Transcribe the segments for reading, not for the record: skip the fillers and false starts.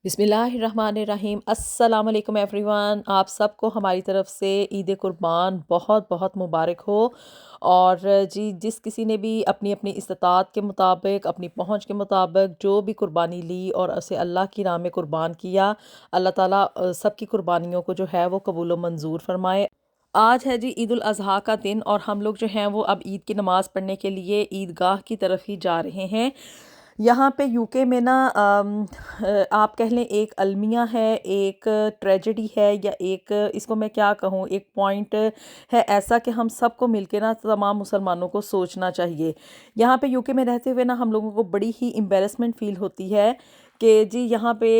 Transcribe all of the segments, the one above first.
बिस्मिल्लाहिर्रहमानिर्रहीम अस्सलाम वालेकुम एवरीवन। आप सबको हमारी तरफ से ईद कुर्बान बहुत बहुत मुबारक हो। और जी जिस किसी ने भी अपनी अपनी इस्तात के मुताबिक अपनी पहुंच के मुताबिक जो भी कुर्बानी ली और उसे अल्लाह की राह में कुर्बान किया, अल्लाह ताला सबकी कुर्बानियों को जो है वो कबूल व मंजूर फरमाए। आज है जी ईद उल अज़हा का दिन और हम लोग जो हैं वो अब ईद की नमाज़ पढ़ने के लिए ईदगाह की तरफ ही जा रहे हैं। यहाँ पे यूके में ना आप कह लें एक अलमिया है, एक ट्रेजेडी है, या एक इसको मैं क्या कहूँ, एक पॉइंट है ऐसा कि हम सबको मिलके ना तमाम मुसलमानों को सोचना चाहिए। यहाँ पे यूके में रहते हुए ना हम लोगों को बड़ी ही एम्बेरसमेंट फ़ील होती है कि जी यहाँ पे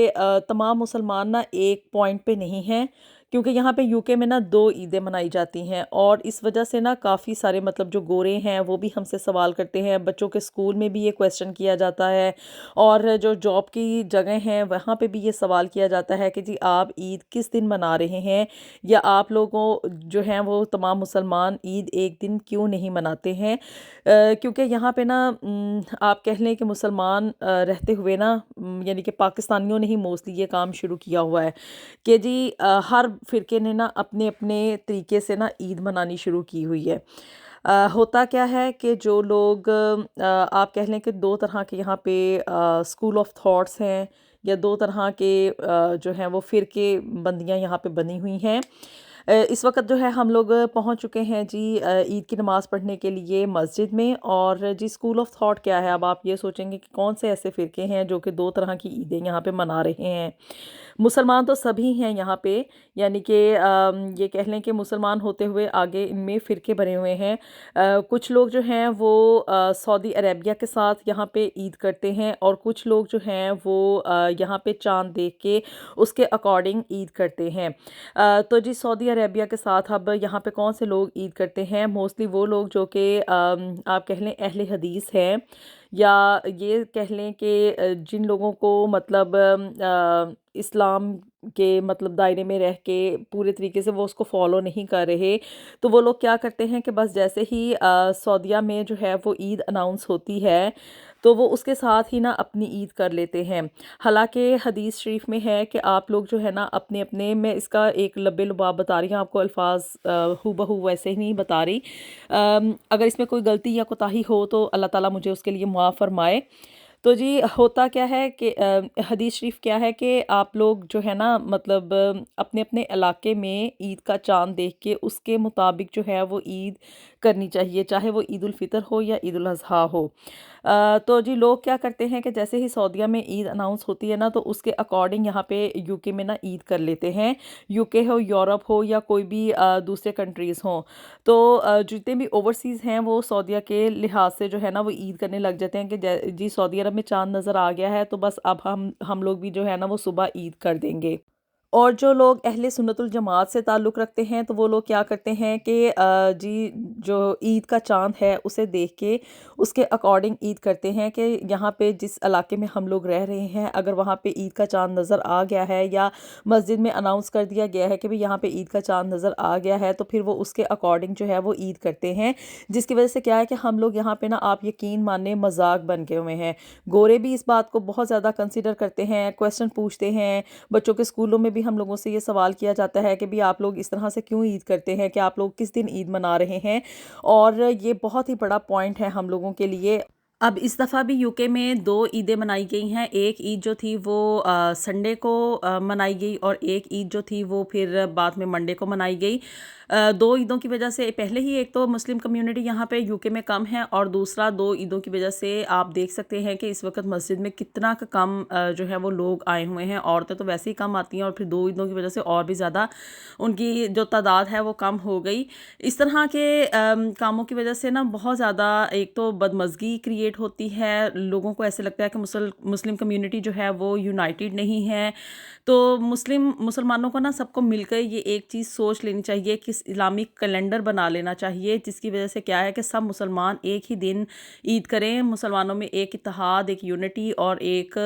तमाम मुसलमान ना एक पॉइंट पे नहीं हैं, क्योंकि यहाँ पे यूके में ना 2 ईदें मनाई जाती हैं और इस वजह से ना काफ़ी सारे मतलब जो गोरे हैं वो भी हमसे सवाल करते हैं। बच्चों के स्कूल में भी ये क्वेश्चन किया जाता है और जो जॉब की जगह हैं वहाँ पे भी ये सवाल किया जाता है कि जी आप ईद किस दिन मना रहे हैं, या आप लोगों जो हैं वो तमाम मुसलमान ईद एक दिन क्यों नहीं मनाते हैं। क्योंकि यहाँ पे ना आप कह लें कि मुसलमान रहते हुए ना यानी कि पाकिस्तानियों ने ही मोस्टली ये काम शुरू किया हुआ है कि जी हर फ़िरके ने ना अपने अपने तरीके से ना ईद मनानी शुरू की हुई है। होता क्या है कि जो लोग आप कह लें कि 2 तरह के यहाँ पे स्कूल ऑफ थॉट्स हैं, या 2 तरह के जो हैं वो फ़िरके बंदियाँ यहाँ पे बनी हुई हैं। इस वक़्त जो है हम लोग पहुँच चुके हैं जी ईद की नमाज़ पढ़ने के लिए मस्जिद में। और जी स्कूल ऑफ थॉट क्या है, अब आप ये सोचेंगे कि कौन से ऐसे फ़िरके हैं जो कि 2 तरह की ईदें यहाँ पे मना रहे हैं। मुसलमान तो सभी हैं यहाँ पे, यानी कि ये कह लें कि मुसलमान होते हुए आगे इनमें फ़िरके बने हुए हैं। कुछ लोग जो हैं वो सऊदी अरेबिया के साथ यहाँ पे ईद करते हैं, और कुछ लोग जो हैं वो यहाँ पे चाँद देख के उसके अकॉर्डिंग ईद करते हैं। तो जी सऊदी अरेबिया के साथ अब यहाँ पे कौन से लोग ईद करते हैं, मोस्टली वो लोग जो कि आप कह लें अहले हदीस हैं, या ये कह लें कि जिन लोगों को मतलब इस्लाम के मतलब दायरे में रह के पूरे तरीके से वो उसको फॉलो नहीं कर रहे, तो वो लोग क्या करते हैं कि बस जैसे ही सऊदीया में जो है वो ईद अनाउंस होती है तो वो उसके साथ ही ना अपनी ईद कर लेते हैं। हालांकि हदीस शरीफ में है कि आप लोग जो है ना अपने अपने, मैं इसका एक लब्बे लुबाब बता रही हूँ आपको, अल्फाज हू बहू वैसे ही नहीं बता रही। अगर इसमें कोई गलती या कोताही हो तो अल्लाह ताला मुझे उसके लिए मुआफ़ फरमाए। तो जी होता क्या है कि हदीस शरीफ क्या है कि आप लोग जो है ना मतलब अपने अपने इलाके में ईद का चाँद देख के उसके मुताबिक जो है वो ईद करनी चाहिए, चाहे वो ईद उल फितर हो या ईद उल अज़हा हो। तो जी लोग क्या करते हैं कि जैसे ही सऊदीया में ईद अनाउंस होती है ना तो उसके अकॉर्डिंग यहाँ पे यूके में ना ईद कर लेते हैं। यूके हो, यूरोप हो, या कोई भी दूसरे कंट्रीज़ हों। तो जितने भी ओवरसीज़ हैं वो सऊदीया के लिहाज से जो है ना वो ईद करने लग जाते हैं कि जी सऊदी अरब में चाँद नज़र आ गया है तो बस अब हम लोग भी जो है ना वो सुबह ईद कर देंगे। और जो लोग अहले सुन्नतुल जमात से ताल्लुक़ रखते हैं तो वो लोग क्या करते हैं कि जी जो ईद का चाँद है उसे देख के उसके अकॉर्डिंग ईद करते हैं कि यहाँ पे जिस इलाके में हम लोग रह रहे हैं अगर वहाँ पे ईद का चाँद नज़र आ गया है, या मस्जिद में अनाउंस कर दिया गया है कि भाई यहाँ पे ईद का चाँद नज़र आ गया है, तो फिर वो उसके अकॉर्डिंग जो है वो ईद करते हैं। जिसकी वजह से क्या है कि हम लोग यहाँ पे ना आप यकीन माने मजाक बन गए हुए हैं। गोरे भी इस बात को बहुत ज़्यादा कंसिडर करते हैं, क्वेश्चन पूछते हैं। बच्चों के स्कूलों में भी हम लोगों से ये सवाल किया जाता है कि भी आप लोग इस तरह से क्यों ईद करते हैं, कि आप लोग किस दिन ईद मना रहे हैं। और ये बहुत ही बड़ा पॉइंट है हम लोगों के लिए। अब इस दफ़ा भी यूके में 2 ईदें मनाई गई हैं। एक ईद जो थी वो संडे को मनाई गई, और एक ईद जो थी वो फिर बाद में मंडे को मनाई गई। 2 ईदों की वजह से पहले ही एक तो मुस्लिम कम्युनिटी यहाँ पे यूके में कम है, और दूसरा 2 ईदों की वजह से आप देख सकते हैं कि इस वक्त मस्जिद में कितना कम जो है वो लोग आए हुए हैं। औरतें तो वैसे ही कम आती हैं, और फिर 2 ईदों की वजह से और भी ज़्यादा उनकी जो तादाद है वो कम हो गई। इस तरह के कामों की वजह से ना बहुत ज़्यादा एक तो बदमज़गी क्रिएट होती है, लोगों को ऐसे लगता है कि मुस्लिम कम्युनिटी जो है वो यूनाइटेड नहीं है। तो मुसलमानों को ना सबको मिलकर ये एक चीज़ सोच लेनी चाहिए कि इस्लामिक कैलेंडर बना लेना चाहिए, जिसकी वजह से क्या है कि सब मुसलमान एक ही दिन ईद करें। मुसलमानों में एक इत्तेहाद, एक यूनिटी और एक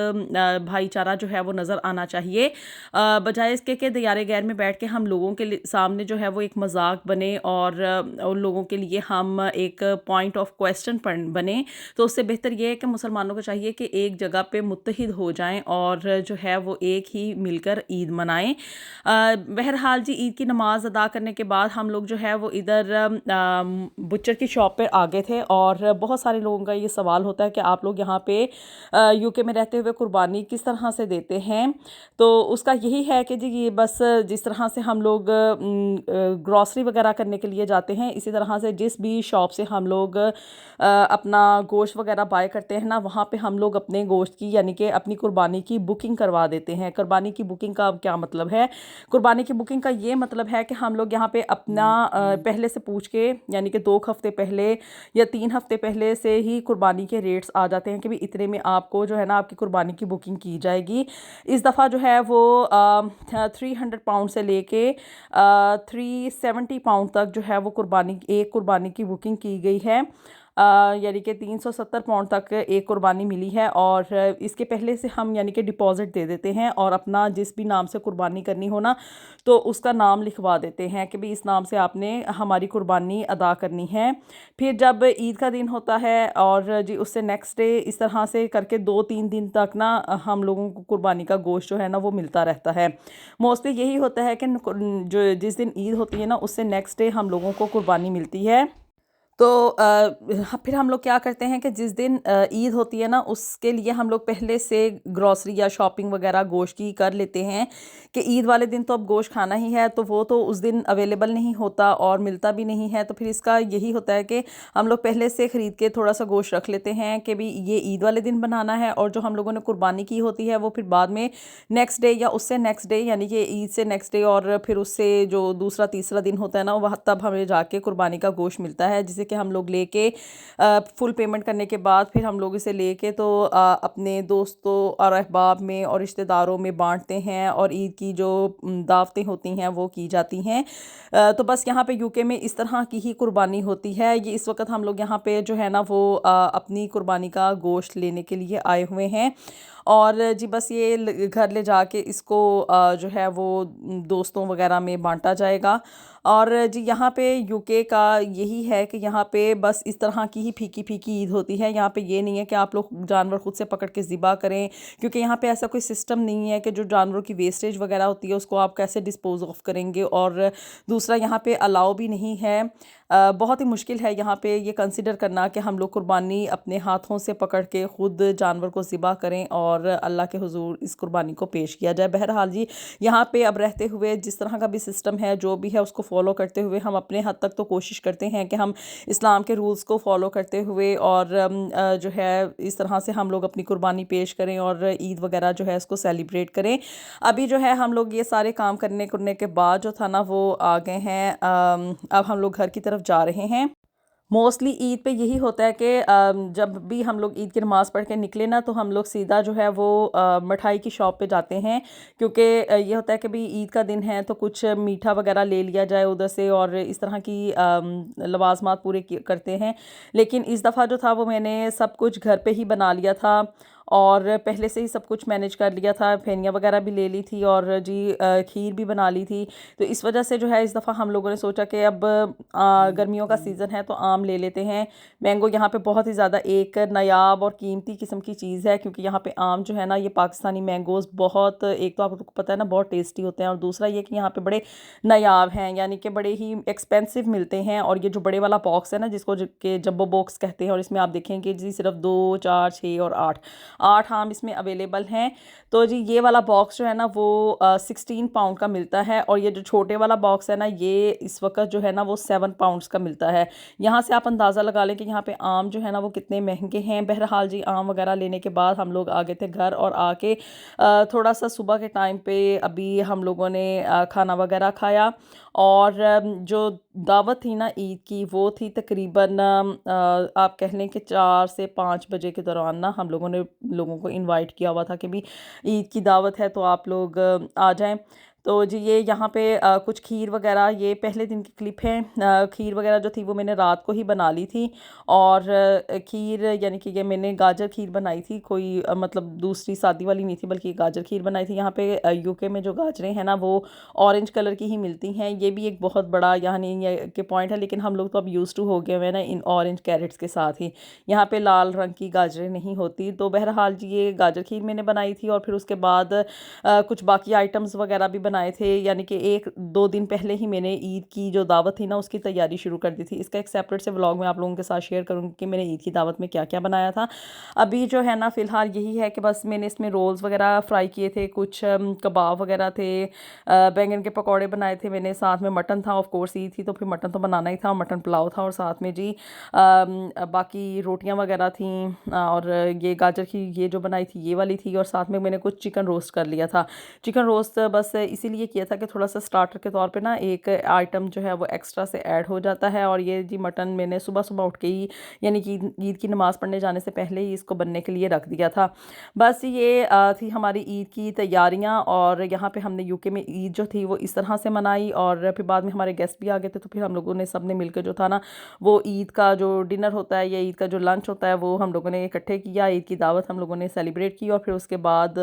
भाईचारा जो है वो नज़र आना चाहिए, बजाय इसके कि दयारे गैर में बैठ के हम लोगों के सामने जो है वो एक मजाक बने, और उन लोगों के लिए हम एक पॉइंट ऑफ क्वेश्चन बने। तो उससे बेहतर ये है कि मुसलमानों को चाहिए कि एक जगह पे मुत्तहिद हो जाएं और जो है वो एक ही मिलकर ईद मनाएं। बहरहाल जी, ईद की नमाज़ अदा करने के बाद हम लोग जो है वो इधर बुच्चर की शॉप पर आ गए थे। और बहुत सारे लोगों का ये सवाल होता है कि आप लोग यहाँ पे यूके में रहते हुए कुर्बानी किस तरह से देते हैं। तो उसका यही है कि जी, ये बस जिस तरह से हम लोग ग्रॉसरी वगैरह करने के लिए जाते हैं, इसी तरह से जिस भी शॉप से हम लोग अपना गोश्त वगैरह बाय करते हैं ना, वहाँ पे हम लोग अपने गोश्त की यानी कि अपनी कुर्बानी की बुकिंग करवा देते हैं। कुर्बानी की बुकिंग का क्या मतलब है? कुर्बानी की बुकिंग का ये मतलब है कि हम लोग यहाँ पे अपना पहले से पूछ के, यानी कि 2 हफ्ते पहले या 3 हफ्ते पहले से ही कुर्बानी के रेट्स आ जाते हैं कि भाई इतने में आपको जो है ना आपकी कुर्बानी की बुकिंग की जाएगी। इस दफ़ा जो है वो 300 पाउंड से लेके 370 पाउंड तक जो है वो एक कुर्बानी की बुकिंग की गई है। यानी कि 370 पाउंड तक एक कुर्बानी मिली है। और इसके पहले से हम यानी कि डिपॉज़िट दे देते हैं और अपना जिस भी नाम से कुर्बानी करनी हो ना, तो उसका नाम लिखवा देते हैं कि भाई इस नाम से आपने हमारी कुर्बानी अदा करनी है। फिर जब ईद का दिन होता है और जी उससे नेक्स्ट डे इस तरह से करके 2-3 दिन तक ना हम लोगों को कुर्बानी का गोश्त जो है ना वो मिलता रहता है। मोस्टली यही होता है कि जो जिस दिन ईद होती है ना, उससे नेक्स्ट डे हम लोगों को कुर्बानी मिलती है। तो फिर हम लोग क्या करते हैं कि जिस दिन ईद होती है ना, उसके लिए हम लोग पहले से ग्रॉसरी या शॉपिंग वगैरह गोश्त की कर लेते हैं कि ईद वाले दिन तो अब गोश्त खाना ही है, तो वो तो उस दिन अवेलेबल नहीं होता और मिलता भी नहीं है। तो फिर इसका यही होता है कि हम लोग पहले से ख़रीद के थोड़ा सा गोश्त रख लेते हैं कि भाई ये ईद वाले दिन बनाना है, और जो हम लोगों ने कुर्बानी की होती है वो फिर बाद में नेक्स्ट डे या उससे नेक्स्ट डे, यानी कि ईद से नेक्स्ट डे और फिर उससे जो दूसरा तीसरा दिन होता है ना, वह तब हमें जाके कुर्बानी का गोश्त मिलता है, जिसे कि हम लोग लेके फुल पेमेंट करने के बाद फिर हम लोग इसे लेके तो अपने दोस्तों और अहबाब में और रिश्तेदारों में बांटते हैं और ईद की जो दावतें होती हैं वो की जाती हैं। तो बस यहाँ पे यूके में इस तरह की ही कुर्बानी होती है। ये इस वक्त हम लोग यहाँ पे जो है ना वो अपनी कुर्बानी का गोश्त लेने के लिए आए हुए हैं। और जी बस ये घर ले जाके इसको जो है वो दोस्तों वगैरह में बांटा जाएगा। और जी यहाँ पे यूके का यही है कि यहाँ पे बस इस तरह की ही फीकी फीकी ईद होती है। यहाँ पे ये नहीं है कि आप लोग जानवर खुद से पकड़ के ज़िबा करें, क्योंकि यहाँ पे ऐसा कोई सिस्टम नहीं है कि जो जानवरों की वेस्टेज वगैरह होती है उसको आप कैसे डिस्पोज ऑफ करेंगे। और दूसरा यहाँ पे अलाउ भी नहीं है। बहुत ही मुश्किल है यहाँ पे ये कंसिडर करना कि हम लोग कुर्बानी अपने हाथों से पकड़ के ख़ुद जानवर को ज़िबा करें और अल्लाह के हुजूर इस कुर्बानी को पेश किया जाए। बहरहाल जी, यहाँ पे अब रहते हुए जिस तरह का भी सिस्टम है, जो भी है उसको फॉलो करते हुए हम अपने हद तक तो कोशिश करते हैं कि हम इस्लाम के रूल्स को फॉलो करते हुए और जो है इस तरह से हम लोग अपनी कुर्बानी पेश करें और ईद वगैरह जो है इसको सेलिब्रेट करें। अभी जो है हम लोग ये सारे काम करने के बाद जो था ना वो आ गए हैं, अब हम लोग घर की तरफ जा रहे हैं। मोस्टली ईद पे यही होता है कि जब भी हम लोग ईद की नमाज़ पढ़ के निकले ना, तो हम लोग सीधा जो है वो मिठाई की शॉप पे जाते हैं, क्योंकि ये होता है कि भाई ईद का दिन है तो कुछ मीठा वगैरह ले लिया जाए उधर से और इस तरह की लवाजमात पूरे करते हैं। लेकिन इस दफ़ा जो था वो मैंने सब कुछ घर पे ही बना लिया था और पहले से ही सब कुछ मैनेज कर लिया था। फेनिया वगैरह भी ले ली थी और जी खीर भी बना ली थी। तो इस वजह से जो है इस दफ़ा हम लोगों ने सोचा कि अब गर्मियों का सीज़न है तो आम ले लेते हैं। मैंगो यहाँ पे बहुत ही ज़्यादा एक नायाब और कीमती किस्म की चीज़ है, क्योंकि यहाँ पे आम जो है ना, ये पाकिस्तानी मैंगोज़ बहुत, एक तो आपको पता है ना बहुत टेस्टी होते हैं, और दूसरा ये कि यहाँ पे बड़े नायाब हैं, यानी कि बड़े ही एक्सपेंसिव मिलते हैं। और ये जो बड़े वाला बॉक्स है ना, जिसको के जब्बो बॉक्स कहते हैं, और इसमें आप देखेंगे जी सिर्फ 2, 4, 6 और 8 आम इसमें अवेलेबल हैं। तो जी ये वाला बॉक्स जो है ना वो 16 पाउंड का मिलता है, और ये जो छोटे वाला बॉक्स है ना, ये इस वक्त जो है ना वो 7 पाउंड्स का मिलता है। यहाँ से आप अंदाज़ा लगा लें कि यहाँ पे आम जो है ना वो कितने महंगे हैं। बहरहाल जी, आम वगैरह लेने के बाद हम लोग आ गए थे घर, और आके थोड़ा सा सुबह के टाइम पे अभी हम लोगों ने खाना वगैरह खाया। और जो दावत थी ना ईद की, वो थी तकरीबन आप कह लें कि 4 से 5 बजे के दौरान ना हम लोगों ने लोगों को इनवाइट किया हुआ था कि भी ईद की दावत है तो आप लोग आ जाएं। तो जी ये यहाँ पे कुछ खीर वगैरह, ये पहले दिन की क्लिप है। खीर वगैरह जो थी वो मैंने रात को ही बना ली थी। और खीर यानी कि ये मैंने गाजर खीर बनाई थी, कोई मतलब दूसरी सादी वाली नहीं थी, बल्कि गाजर खीर बनाई थी। यहाँ पे यूके में जो गाजरें हैं ना वो ऑरेंज कलर की ही मिलती हैं। ये भी एक बहुत बड़ा यहाँ नहीं ये के पॉइंट है, लेकिन हम लोग तो अब यूज़ टू हो गए हुए हैं ना इन ऑरेंज कैरेट्स के साथ ही। यहाँ पे लाल रंग की गाजरें नहीं होती। तो बहरहाल जी ये गाजर खीर मैंने बनाई थी। और फिर उसके बाद कुछ बाकी आइटम्स वगैरह भी बनाए थे, यानी कि 1-2 दिन पहले ही मैंने ईद की जो दावत थी ना उसकी तैयारी शुरू कर दी थी। इसका एक सेपरेट से व्लॉग मैं आप लोगों के साथ शेयर करूँगी कि मैंने ईद की दावत में क्या क्या बनाया था। अभी जो है ना फ़िलहाल यही है कि बस मैंने इसमें रोल्स वगैरह फ्राई किए थे, कुछ कबाब वगैरह थे, बैंगन के पकौड़े बनाए थे मैंने, साथ में मटन था। ऑफ कोर्स ईद थी तो फिर मटन तो बनाना ही था, मटन पुलाव था, और साथ में जी बाकी रोटियां वगैरह थी। और ये गाजर की ये जो बनाई थी ये वाली थी, और साथ में मैंने कुछ चिकन रोस्ट कर लिया था। चिकन रोस्ट बस इसीलिए किया था कि थोड़ा सा स्टार्टर के तौर पे ना एक आइटम जो है वो एक्स्ट्रा से ऐड हो जाता है। और ये जी मटन मैंने सुबह सुबह उठ के ही, यानी कि ईद की नमाज़ पढ़ने जाने से पहले ही इसको बनने के लिए रख दिया था। बस ये थी हमारी ईद की तैयारियां। और यहाँ पे हमने यूके में ईद जो थी वो इस तरह से मनाई। और फिर बाद में हमारे गेस्ट भी आ गए थे, तो फिर हम लोगों ने सब ने मिलकर जो था ना वो ईद का जो डिनर होता है या ईद का जो लंच होता है वो हम लोगों ने इकट्ठे किया। ईद की दावत हम लोगों ने सेलिब्रेट की। और फिर उसके बाद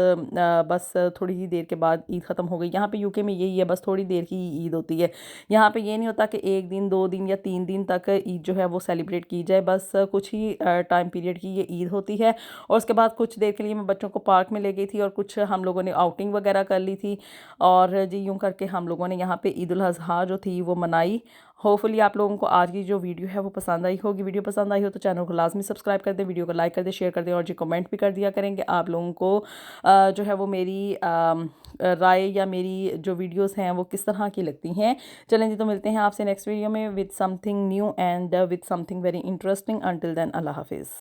बस थोड़ी ही देर के बाद ईद ख़त्म हो गई। यहाँ पे यूके में यही है, बस थोड़ी देर की ईद होती है। यहाँ पे ये नहीं होता कि 1 दिन 2 दिन या 3 दिन तक ईद जो है वो सेलिब्रेट की जाए, बस कुछ ही टाइम पीरियड की ये ईद होती है। और उसके बाद कुछ देर के लिए मैं बच्चों को पार्क में ले गई थी, और कुछ हम लोगों ने आउटिंग वगैरह कर ली थी। और जी यूँ करके हम लोगों ने यहाँ पे ईद उल अज़हा जो थी वो मनाई। होपफुली आप लोगों को आज की जो वीडियो है वो पसंद आई होगी। वीडियो पसंद आई हो तो चैनल को लाजमी सब्सक्राइब कर दें, वीडियो को लाइक कर दें, शेयर कर दें, और जी कमेंट भी कर दिया करेंगे। आप लोगों को जो है वो मेरी राय या मेरी जो वीडियोस हैं वो किस तरह की लगती हैं। चलें जी, तो मिलते हैं आपसे नेक्स्ट वीडियो में with something new and with something very interesting. Until then अल्लाह हाफिज़।